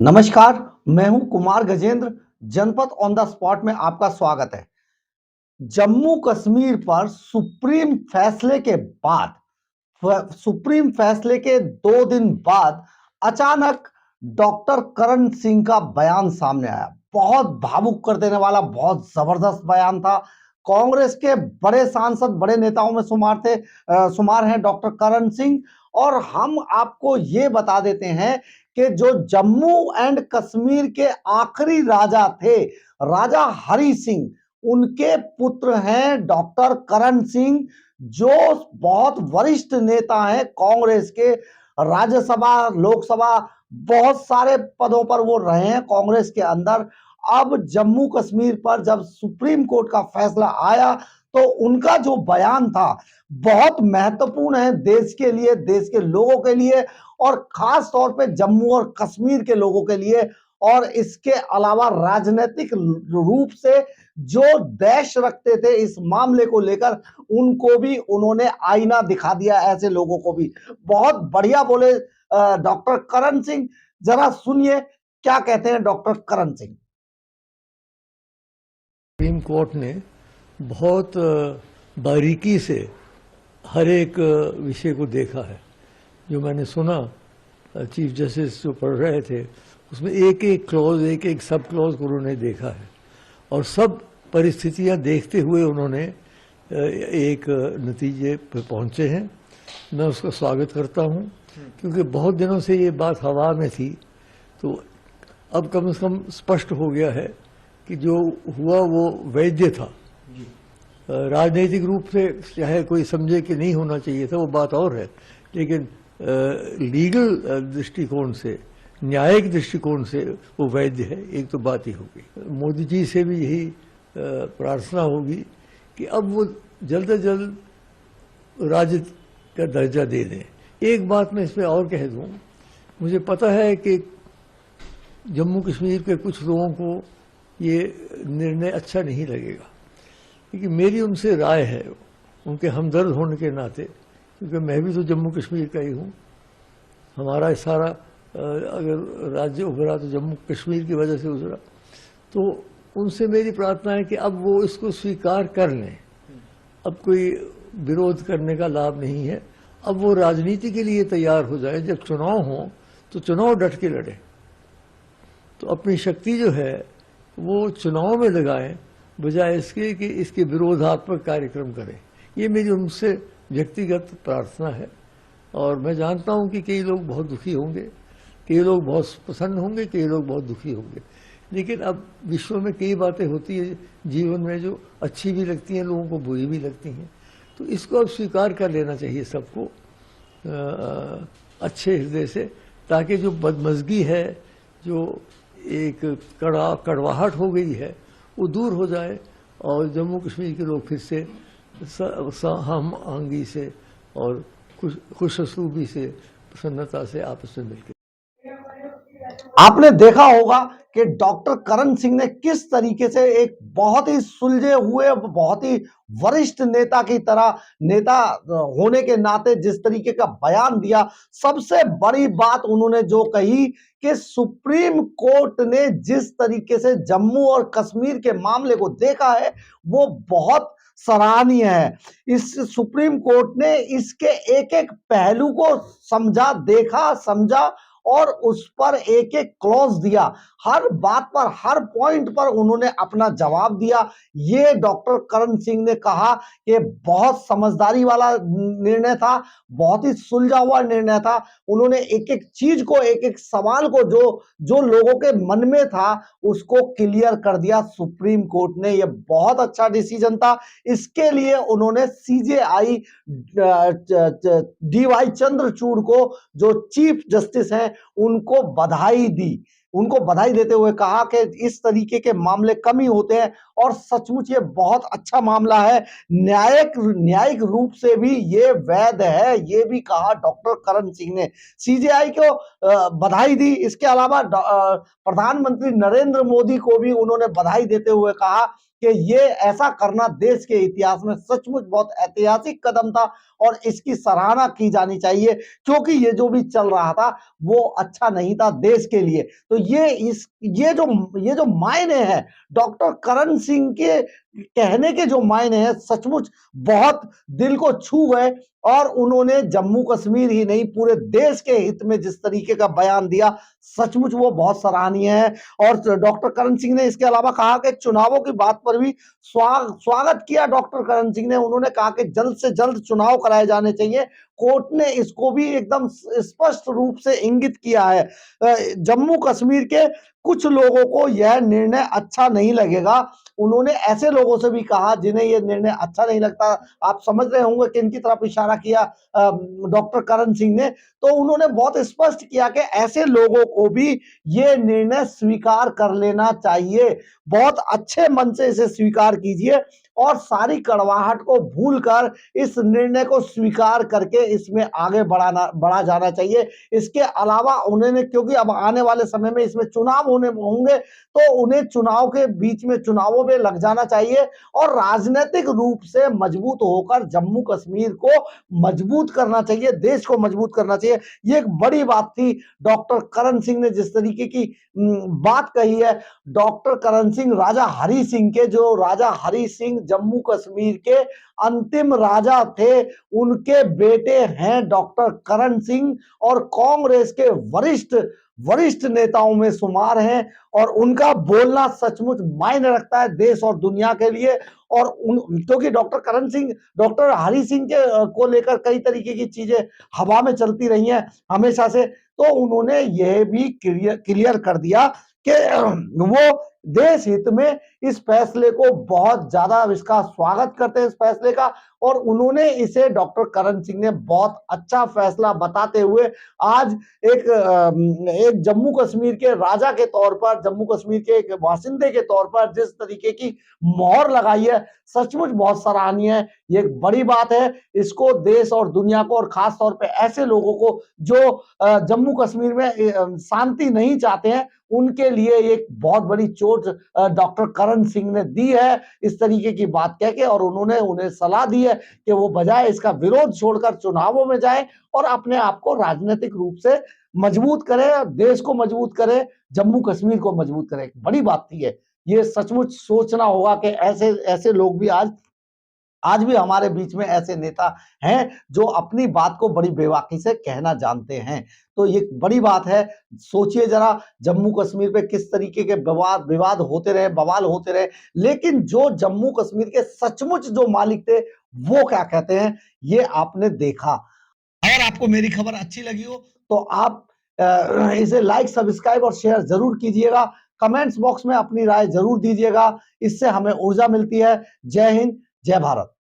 नमस्कार, मैं हूं कुमार गजेंद्र। जनपद ऑन द स्पॉट में आपका स्वागत है। जम्मू कश्मीर पर सुप्रीम फैसले के 2 दिन बाद अचानक डॉक्टर करण सिंह का बयान सामने आया। बहुत भावुक कर देने वाला, बहुत जबरदस्त बयान था। कांग्रेस के बड़े सांसद, बड़े नेताओं में शुमार हैं डॉक्टर करण सिंह। और हम आपको ये बता देते हैं कि जो जम्मू एंड कश्मीर के आखिरी राजा थे, राजा हरि सिंह, उनके पुत्र हैं डॉक्टर करण सिंह, जो बहुत वरिष्ठ नेता हैं कांग्रेस के। राज्यसभा, लोकसभा, बहुत सारे पदों पर वो रहे हैं कांग्रेस के अंदर। अब जम्मू कश्मीर पर जब सुप्रीम कोर्ट का फैसला आया तो उनका जो बयान था बहुत महत्वपूर्ण है देश के लिए, देश के लोगों के लिए, और खास तौर पे जम्मू और कश्मीर के लोगों के लिए। और इसके अलावा राजनीतिक रूप से जो देश रखते थे इस मामले को लेकर, उनको भी उन्होंने आईना दिखा दिया, ऐसे लोगों को भी। बहुत बढ़िया बोले डॉक्टर करण सिंह। जरा सुनिए क्या कहते हैं doctor Karan Singh. Supreme court ने बहुत बारीकी से हर एक विषय को देखा है। जो मैंने सुना, चीफ जस्टिस जो पढ़ रहे थे, उसमें एक एक क्लॉज, एक एक सब क्लॉज को उन्होंने देखा है और सब परिस्थितियां देखते हुए उन्होंने एक नतीजे पर पहुंचे हैं। मैं उसका स्वागत करता हूं, क्योंकि बहुत दिनों से ये बात हवा में थी। तो अब कम से कम स्पष्ट हो गया है कि जो हुआ वो वैध था। राजनीतिक रूप से चाहे कोई समझे कि नहीं होना चाहिए था, वो बात और है, लेकिन लीगल दृष्टिकोण से, न्यायिक दृष्टिकोण से वो वैध है। एक तो बात ही होगी। मोदी जी से भी यही प्रार्थना होगी कि अब वो जल्द से जल्द राज्य का दर्जा दे दें। एक बात मैं इसमें और कह दूं, मुझे पता है कि जम्मू कश्मीर के कुछ लोगों को ये निर्णय अच्छा नहीं लगेगा, क्योंकि मेरी उनसे राय है, उनके हमदर्द होने के नाते, क्योंकि मैं भी तो जम्मू कश्मीर का ही हूँ। हमारा सारा अगर राज्य उभरा तो जम्मू कश्मीर की वजह से उभरा। तो उनसे मेरी प्रार्थना है कि अब वो इसको स्वीकार कर लें। अब कोई विरोध करने का लाभ नहीं है। अब वो राजनीति के लिए तैयार हो जाए। जब चुनाव हो तो चुनाव डट के लड़े, तो अपनी शक्ति जो है वो चुनाव में लगाएं, बजाय इसके कि इसके विरोधात्मक कार्यक्रम करें। ये मेरी उनसे व्यक्तिगत प्रार्थना है। और मैं जानता हूं कि कई लोग बहुत दुखी होंगे, कई लोग बहुत प्रसन्न होंगे, कई लोग बहुत दुखी होंगे। लेकिन अब विश्व में कई बातें होती है जीवन में जो अच्छी भी लगती हैं, लोगों को बुरी भी लगती हैं। तो इसको अब स्वीकार कर लेना चाहिए सबको अच्छे हृदय से, ताकि जो बदमज़गी है, जो एक कड़वाहट हो गई है, वो दूर हो जाए और जम्मू कश्मीर के लोग फिर से हम आंगी से और खुश असलूबी से, प्रसन्नता से आपस में मिलकर। आपने देखा होगा कि डॉक्टर करण सिंह ने किस तरीके से एक बहुत ही सुलझे हुए, बहुत ही वरिष्ठ नेता की तरह, नेता होने के नाते जिस तरीके का बयान दिया। सबसे बड़ी बात उन्होंने जो कही कि सुप्रीम कोर्ट ने जिस तरीके से जम्मू और कश्मीर के मामले को देखा है वो बहुत सराहनीय है। इस सुप्रीम कोर्ट ने इसके एक एक पहलू को समझा, देखा, समझा और उस पर एक एक क्लॉज दिया। हर बात पर, हर पॉइंट पर उन्होंने अपना जवाब दिया। ये डॉक्टर करण सिंह ने कहा कि बहुत समझदारी वाला निर्णय था, बहुत ही सुलझा हुआ निर्णय था। उन्होंने एक एक चीज को, एक एक सवाल को जो जो लोगों के मन में था उसको क्लियर कर दिया सुप्रीम कोर्ट ने। ये बहुत अच्छा डिसीजन था। इसके लिए उन्होंने सीजेआई डीवाई चंद्रचूड़ को, जो चीफ जस्टिस हैं, उनको बधाई दी। उनको बधाई देते हुए कहा कि इस तरीके के मामले कम ही होते हैं और सचमुच ये बहुत अच्छा मामला है, न्यायिक रूप से भी ये वैध है, ये भी कहा डॉक्टर करण सिंह ने। सीजेआई को बधाई दी। इसके अलावा प्रधानमंत्री नरेंद्र मोदी को भी उन्होंने बधाई देते हुए कहा कि ये ऐसा करना देश के इतिहास में सचमुच बहुत ऐतिहासिक कदम था और इसकी सराहना की जानी चाहिए, क्योंकि ये जो भी चल रहा था वो अच्छा नहीं था देश के लिए। तो ये जो मायने हैं डॉक्टर करण सिंह के कहने के, जो मायने हैं सचमुच बहुत दिल को छू गए। और उन्होंने जम्मू कश्मीर ही नहीं पूरे देश के हित में जिस तरीके का बयान दिया, सचमुच वो बहुत सराहनीय है। और डॉक्टर करण सिंह ने इसके अलावा कहा कि चुनावों की बात पर भी स्वागत किया डॉक्टर करण सिंह ने। उन्होंने कहा कि जल्द से जल्द चुनाव कराए जाने चाहिए। कोर्ट ने इसको भी एकदम स्पष्ट रूप से इंगित किया है। जम्मू कश्मीर के कुछ लोगों को यह निर्णय अच्छा नहीं लगेगा। उन्होंने ऐसे लोगों से भी कहा जिन्हें यह निर्णय अच्छा नहीं लगता। आप समझ रहे होंगे किन की तरफ इशारा किया डॉक्टर करण सिंह ने। तो उन्होंने बहुत स्पष्ट किया कि ऐसे लोगों को भी ये निर्णय स्वीकार कर लेना चाहिए। बहुत अच्छे मन से इसे स्वीकार कीजिए और सारी कड़वाहट को भूलकर इस निर्णय को स्वीकार करके इसमें आगे बढ़ा जाना चाहिए। इसके अलावा उन्होंने, क्योंकि अब आने वाले समय में इसमें चुनाव होंगे, तो उन्हें चुनाव के बीच में चुनावों में लग जाना चाहिए और राजनीतिक रूप से मजबूत होकर जम्मू कश्मीर को मजबूत करना चाहिए, देश को मजबूत करना चाहिए। ये एक बड़ी बात थी डॉक्टर करण सिंह ने जिस तरीके की बात कही है। डॉक्टर करण सिंह राजा हरि सिंह के, जो राजा हरि सिंह जम्मू कश्मीर के अंतिम राजा थे, उनके बेटे हैं डॉक्टर करण सिंह और कांग्रेस के वरिष्ठ वरिष्ठ नेताओं में शुमार हैं। और उनका बोलना सचमुच मायने रखता है देश और दुनिया के लिए। और क्योंकि डॉक्टर करण सिंह, डॉक्टर हरि सिंह के को लेकर कई तरीके की चीजें हवा में चलती रही हैं हमेशा से, तो उन्होंने यह भी क्लियर कर दिया कि वो देश हित में इस फैसले को बहुत ज्यादा इसका स्वागत करते हैं, इस फैसले का। और उन्होंने इसे, डॉक्टर करण सिंह ने बहुत अच्छा फैसला बताते हुए आज एक जम्मू कश्मीर के राजा के तौर पर, जम्मू कश्मीर के एक बाशिंदे के तौर पर जिस तरीके की मोहर लगाई है, सचमुच बहुत सराहनीय है। ये एक बड़ी बात है। इसको देश और दुनिया को, और खास तौर पे ऐसे लोगों को जो जम्मू कश्मीर में शांति नहीं चाहते हैं, उनके लिए एक बहुत बड़ी चोट डॉक्टर करण सिंह ने दी है इस तरीके की बात कह के। और उन्होंने उन्हें सलाह दी है कि वो बजाय इसका विरोध छोड़कर चुनावों में जाएं और अपने आप को राजनीतिक रूप से मजबूत करें, देश को मजबूत करें, जम्मू कश्मीर को मजबूत करें। एक बड़ी बात थी ये सचमुच सोचना होगा कि ऐसे ऐसे लोग भी आज भी हमारे बीच में ऐसे नेता हैं जो अपनी बात को बड़ी बेबाकी से कहना जानते हैं। तो ये बड़ी बात है। सोचिए जरा, जम्मू कश्मीर पे किस तरीके के विवाद होते रहे, बवाल होते रहे, लेकिन जो जम्मू कश्मीर के सचमुच जो मालिक थे वो क्या कहते हैं, ये आपने देखा। अगर आपको मेरी खबर अच्छी लगी हो तो आप इसे लाइक, सब्सक्राइब और शेयर जरूर कीजिएगा। कमेंट्स बॉक्स में अपनी राय जरूर दीजिएगा, इससे हमें ऊर्जा मिलती है। जय हिंद, जय भारत।